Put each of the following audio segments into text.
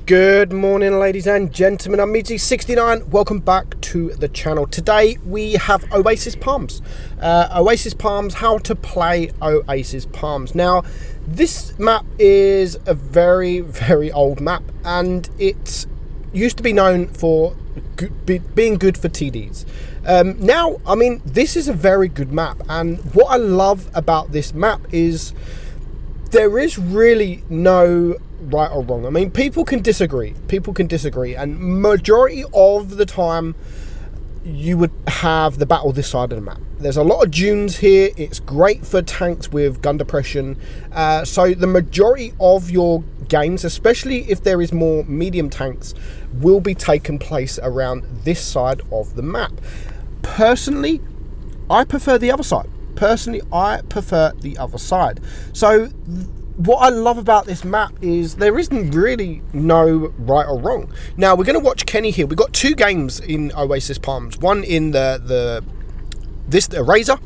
Good morning, ladies and gentlemen. I'm meadsy69. Welcome back to the channel. Today we have Oasis Palms. Oasis Palms, how to play Oasis Palms. Now, this map is a very, very old map, and it used to be known for being good for TDs. Now, I mean, this is a very good map, and what I love about this map is there is really no right or wrong. I mean, people can disagree, and majority of the time you would have the battle this side of the map. There's a lot of dunes here. It's great for tanks with gun depression, so the majority of your games, especially if there is more medium tanks, will be taking place around this side of the map. Personally, I prefer the other side. So what I love about this map is there isn't really no right or wrong. Now, we're going to watch Kenny here. We've got two games in Oasis Palms. One in the Razer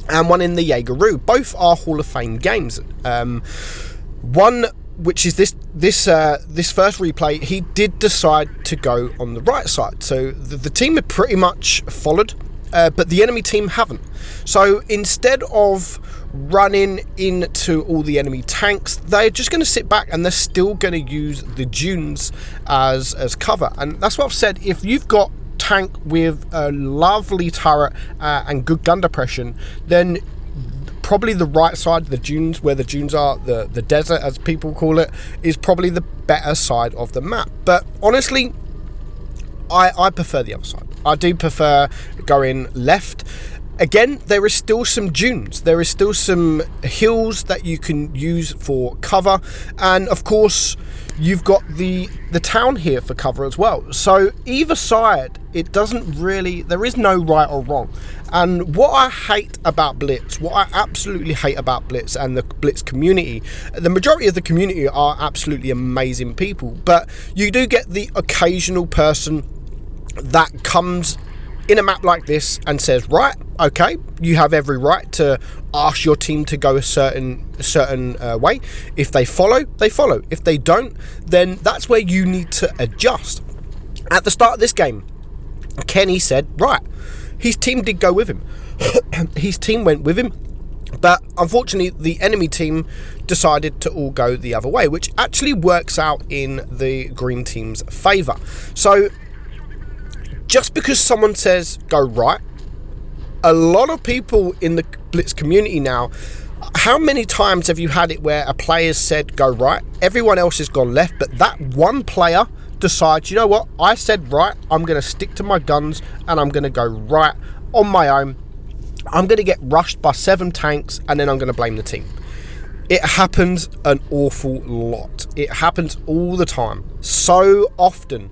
and one in the Jageroo. Both are Hall of Fame games. One, which is this first replay, he did decide to go on the right side. So the team had pretty much followed, but the enemy team haven't. So instead of running into all the enemy tanks, they're just going to sit back and they're still going to use the dunes as cover. And that's what I've said. If you've got tank with a lovely turret and good gun depression, then probably the right side, the dunes, where the dunes are, the desert as people call it, is probably the better side of the map. But honestly, I prefer the other side. I do prefer going left. Again, there is still some dunes. There is still some hills that you can use for cover. And of course, you've got the town here for cover as well. So either side, it doesn't really, there is no right or wrong. And what I hate about Blitz, what I absolutely hate about Blitz and the Blitz community, the majority of the community are absolutely amazing people. But you do get the occasional person that comes in a map like this and says, right, okay, you have every right to ask your team to go a certain way. If they follow, they follow. If they don't, then that's where you need to adjust. At the start of this game, Kenny said, right, his team did go with him. His team went with him, but unfortunately the enemy team decided to all go the other way, which actually works out in the green team's favor. So just because someone says go right, a lot of people in the Blitz community now, how many times have you had it where a player said go right, everyone else has gone left, but that one player decides, you know what, I said right, I'm going to stick to my guns and I'm going to go right on my own. I'm going to get rushed by 7 tanks and then I'm going to blame the team. It happens an awful lot. It happens all the time, so often.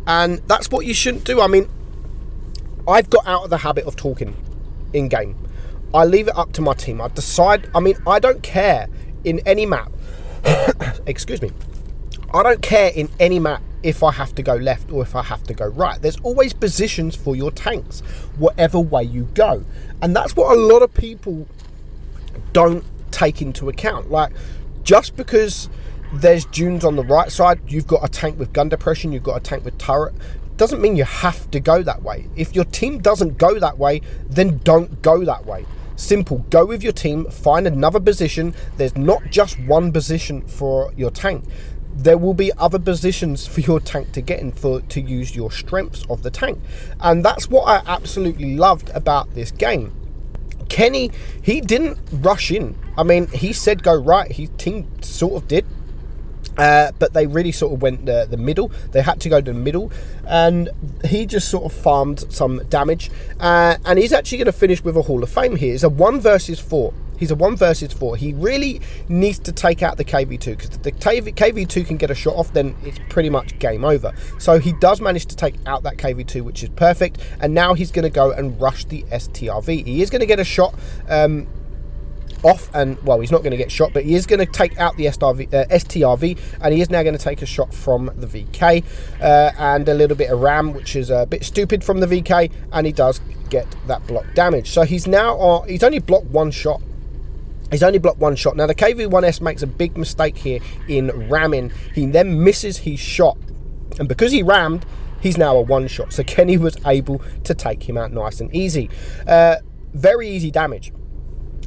And that's what you shouldn't do. I mean, I've got out of the habit of talking in game. I leave it up to my team. I decide. I mean, I don't care in any map. Excuse me. I don't care in any map if I have to go left or if I have to go right. There's always positions for your tanks, whatever way you go. And that's what a lot of people don't take into account. Like, just because there's dunes on the right side, you've got a tank with gun depression, you've got a tank with turret, doesn't mean you have to go that way. If your team doesn't go that way, then don't go that way. Simple. Go with your team, find another position. There's not just one position for your tank. There will be other positions for your tank to get in to use your strengths of the tank. And that's what I absolutely loved about this game. Kenny, he didn't rush in. I mean, he said go right. His team sort of did. But they really sort of went the middle. They had to go to the middle, and he just sort of farmed some damage. And he's actually going to finish with a Hall of Fame here. It's a 1 versus 4. He's a 1 versus 4. He really needs to take out the KV2, because if the KV2 can get a shot off, then it's pretty much game over. So he does manage to take out that KV2, which is perfect. And now he's going to go and rush the STRV. He is going to get a shot off, and well, he's not going to get shot, but he is going to take out the STRV, and he is now going to take a shot from the VK and a little bit of ram, which is a bit stupid from the VK, and he does get that block damage. So he's now he's only blocked 1 shot. He's only blocked one shot. Now, the KV-1S makes a big mistake here in ramming. He then misses his shot. And because he rammed, he's now a one-shot. So Kenny was able to take him out nice and easy. Very easy damage.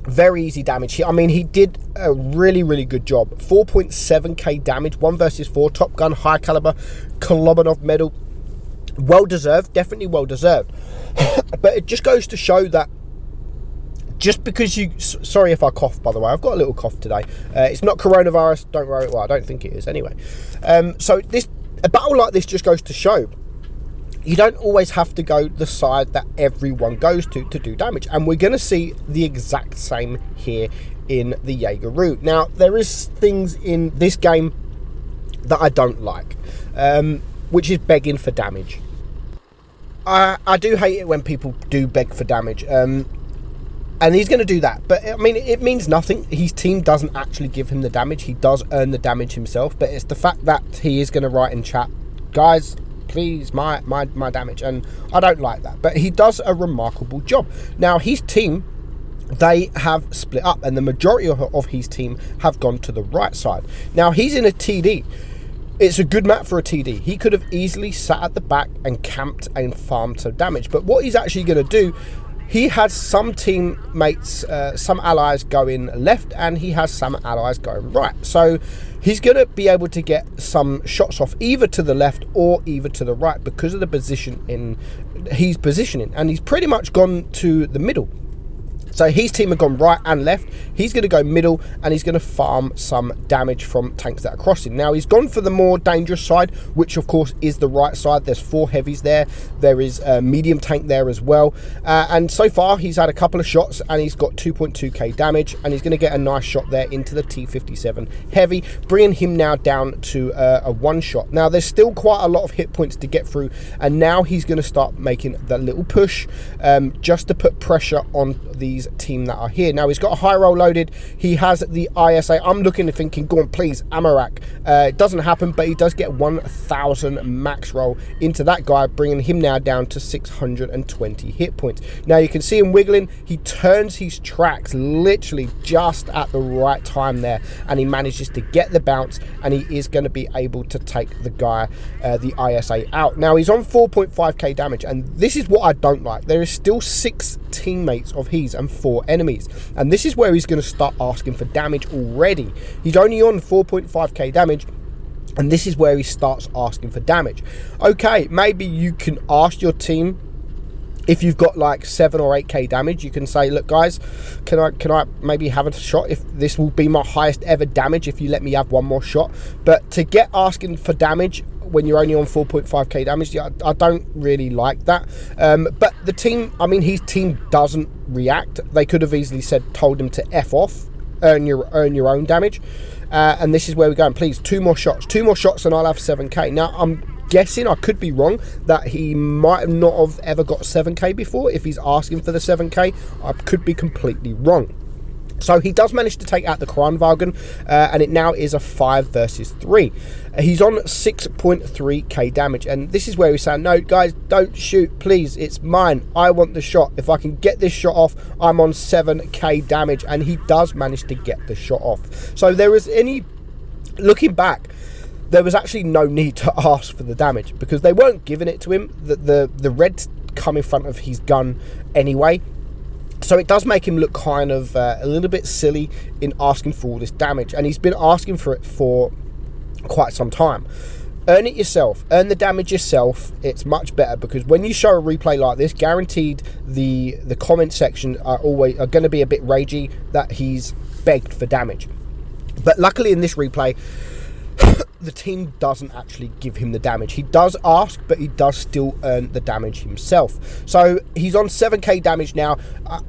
Very easy damage. I mean, he did a really, really good job. 4.7k damage, 1 versus 4. Top Gun, high caliber, Kolobanov medal. Well deserved, definitely well deserved. But it just goes to show that just because you... Sorry if I cough, by the way. I've got a little cough today. It's not coronavirus. Don't worry. Well, I don't think it is anyway. So a battle like this just goes to show you don't always have to go the side that everyone goes to do damage. And we're going to see the exact same here in the Jageroo. Now, there is things in this game that I don't like, which is begging for damage. I do hate it when people do beg for damage. And he's going to do that. But, I mean, it means nothing. His team doesn't actually give him the damage. He does earn the damage himself. But it's the fact that he is going to write in chat, guys, please, my damage. And I don't like that. But he does a remarkable job. Now, his team, they have split up. And the majority of his team have gone to the right side. Now, he's in a TD. It's a good map for a TD. He could have easily sat at the back and camped and farmed some damage. But what he's actually going to do... He has some teammates, some allies going left, and he has some allies going right. So he's going to be able to get some shots off either to the left or either to the right because of the position he's positioning. And he's pretty much gone to the middle. So his team have gone right and left. He's going to go middle, and he's going to farm some damage from tanks that are crossing. Now, he's gone for the more dangerous side, which, of course, is the right side. There's 4 heavies there. There is a medium tank there as well. And so far, he's had a couple of shots, and he's got 2.2k damage, and he's going to get a nice shot there into the T57 heavy, bringing him now down to a one-shot. Now, there's still quite a lot of hit points to get through, and now he's going to start making that little push just to put pressure on these team that are here. Now, he's got a high roll loaded. He has the ISA. I'm looking and thinking, go on, please, Amarak. It doesn't happen, but he does get 1,000 max roll into that guy, bringing him now down to 620 hit points. Now, you can see him wiggling. He turns his tracks literally just at the right time there, and he manages to get the bounce, and he is going to be able to take the guy, the ISA, out. Now, he's on 4.5k damage, and this is what I don't like. There is still 6 teammates of his and 4 enemies, and this is where he's going to start asking for damage already. He's only on 4.5k damage, and this is where he starts asking for damage. Okay, maybe you can ask your team, if you've got like 7 or 8k damage, you can say, look guys, can I maybe have a shot? If this will be my highest ever damage if you let me have one more shot. But to get asking for damage when you're only on 4.5k damage, I don't really like that. But the team, I mean, his team doesn't react. They could have easily told him to F off, earn your own damage. And this is where we're going. Please, 2 more shots and I'll have 7k. Now, I'm guessing, I could be wrong, that he might not have ever got 7k before. If he's asking for the 7k, I could be completely wrong. So he does manage to take out the Kranwagen, and it now is a 5 versus 3. He's on 6.3k damage, and this is where he's saying, no guys, don't shoot, please, it's mine, I want the shot. If I can get this shot off, I'm on 7k damage, and he does manage to get the shot off. So there is looking back, there was actually no need to ask for the damage because they weren't giving it to him. The reds come in front of his gun anyway. So it does make him look kind of a little bit silly in asking for all this damage. And he's been asking for it for quite some time. Earn it yourself. Earn the damage yourself. It's much better because when you show a replay like this, guaranteed the comment section are going to be a bit ragey that he's begged for damage. But luckily in this replay, the team doesn't actually give him the damage. He does ask, but he does still earn the damage himself. So he's on 7k damage now.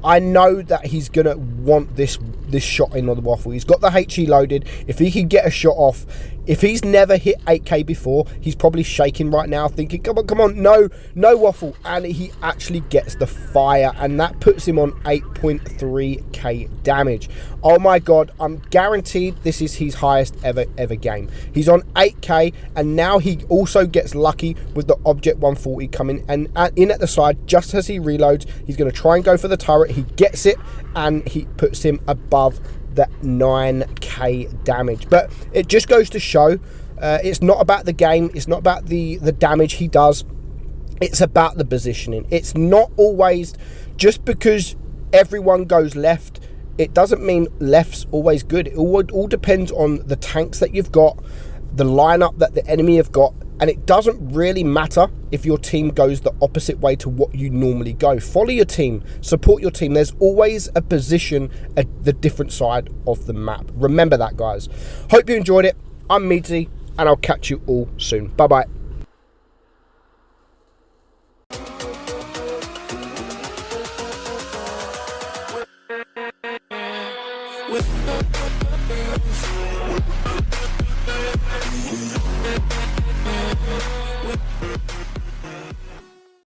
I know that he's going to want this shot in on the waffle. He's got the HE loaded. If he can get a shot off, if he's never hit 8k before, he's probably shaking right now thinking, come on, no waffle. And he actually gets the fire, and that puts him on 8.3k damage. Oh my god, I'm guaranteed this is his highest ever game. He's on 8k, and now he also gets lucky with the Object 140 coming and in at the side. Just as he reloads, he's going to try and go for the turret. He gets it, and he puts him above the 9k damage. But it just goes to show it's not about the game, it's not about the damage he does, it's about the positioning. It's not always just because everyone goes left, it doesn't mean left's always good. It all depends on the tanks that you've got, the lineup that the enemy have got, and it doesn't really matter if your team goes the opposite way to what you normally go. Follow your team, support your team. There's always a position at the different side of the map. Remember that, guys. Hope you enjoyed it. I'm Meadsy, and I'll catch you all soon. Bye-bye.